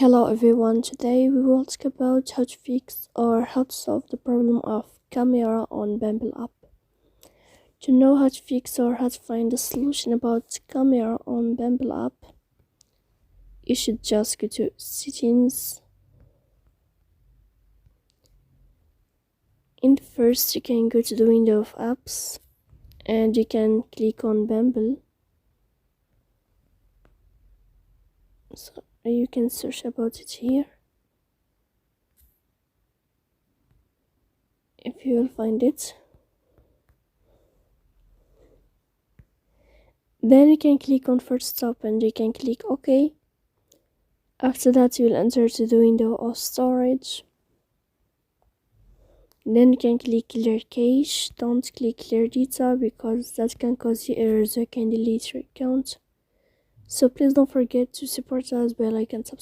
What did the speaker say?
Hello everyone, today we will talk about how to fix or how to solve the problem of camera on Bumble app. To know how to fix or how to find a solution about camera on Bumble app, you should just go to settings. In first, you can go to the window of apps and you can click on Bumble. So you can search about it here. If you will find it, then you can click on first stop and you can click OK. After that, you will enter to the window of storage. Then you can click clear cache. Don't click clear data because that can cause you errors or can delete your account. So please don't forget to support us by like and subscribe.